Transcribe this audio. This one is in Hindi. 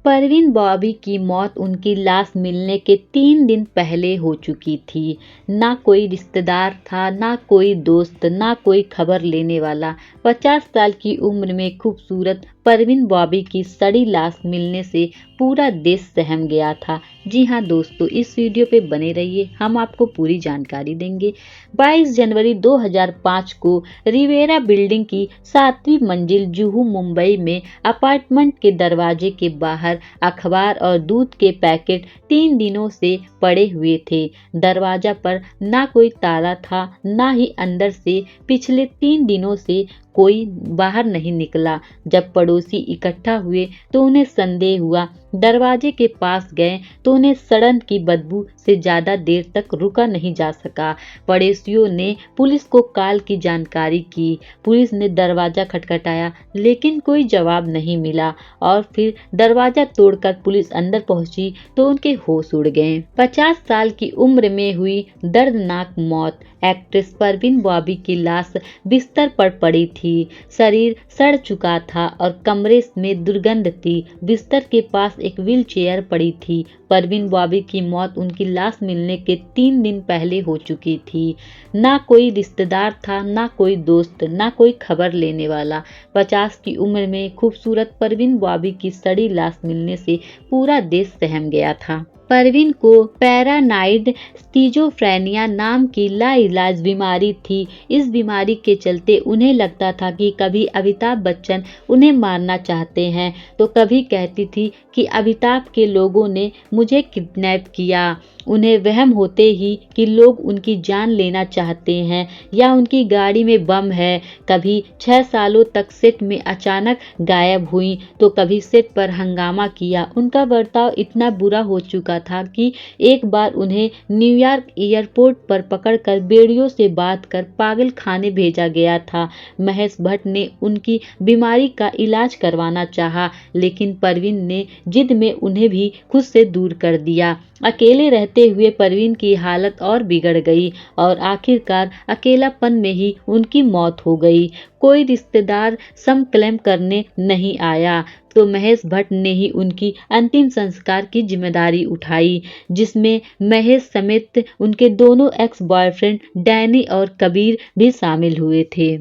परवीन बॉबी की मौत उनकी लाश मिलने के 3 दिन पहले हो चुकी थी। ना कोई रिश्तेदार था, ना कोई दोस्त, ना कोई खबर लेने वाला। 50 साल की उम्र में खूबसूरत परवीन बॉबी की सड़ी लाश मिलने से पूरा देश सहम गया था। जी हाँ दोस्तों, इस वीडियो पे बने रहिए, हम आपको पूरी जानकारी देंगे। 22 जनवरी 2005 को रिवेरा बिल्डिंग की 7वीं मंजिल जुहू मुंबई में अपार्टमेंट के दरवाजे के बाहर अखबार और दूध के पैकेट 3 दिनों से पड़े हुए थे। दरवाजा पर ना कोई ताला था, ना ही अंदर से पिछले 3 दिनों से कोई बाहर नहीं निकला। जब पड़ोसी इकट्ठा हुए तो उन्हें संदेह हुआ। दरवाजे के पास गए तो उन्हें सड़न की बदबू से ज्यादा देर तक रुका नहीं जा सका। पड़ोसियों ने पुलिस को कॉल की जानकारी की। पुलिस ने दरवाजा खटखटाया लेकिन कोई जवाब नहीं मिला और फिर दरवाजा तोड़कर पुलिस अंदर पहुंची तो उनके होश उड़ गए। 50 साल की उम्र में हुई दर्दनाक मौत। एक्ट्रेस परवीन बॉबी की लाश बिस्तर पर पड़ी थी। शरीर सड़ चुका था और कमरे में दुर्गंध थी। बिस्तर के पास एक व्हीलचेयर पड़ी थी। परवीन बॉबी की मौत उनकी लाश मिलने के 3 दिन पहले हो चुकी थी। ना कोई रिश्तेदार था, ना कोई दोस्त, ना कोई खबर लेने वाला। 50 की उम्र में खूबसूरत परवीन बॉबी की सड़ी लाश मिलने से पूरा देश सहम गया था। परवीन को पैरानाइड स्किज़ोफ्रेनिया नाम की लाइलाज बीमारी थी। इस बीमारी के चलते उन्हें लगता था कि कभी अमिताभ बच्चन उन्हें मारना चाहते हैं तो कभी कहती थी कि अमिताभ के लोगों ने मुझे किडनैप किया। उन्हें वहम होते ही कि लोग उनकी जान लेना चाहते हैं या उनकी गाड़ी में बम है। कभी 6 सालों तक सेट में अचानक गायब हुई तो कभी सेट पर हंगामा किया। उनका बर्ताव इतना बुरा हो चुका था कि एक बार उन्हें न्यूयॉर्क एयरपोर्ट पर पकड़कर बेड़ियों से बांधकर पागल खाने भेजा गया था। महेश भट्ट ने उनकी बीमारी का इलाज करवाना चाहा लेकिन परवीन ने जिद में उन्हें भी खुद से दूर कर दिया। अकेले रहते हुए परवीन की हालत और बिगड़ गई और आखिरकार अकेलापन में ही उनकी मौत हो गई। कोई रिश्तेदार सम क्लेम करने नहीं आया तो महेश भट्ट ने ही उनकी अंतिम संस्कार की जिम्मेदारी उठाई, जिसमें महेश समेत उनके दोनों एक्स बॉयफ्रेंड डैनी और कबीर भी शामिल हुए थे।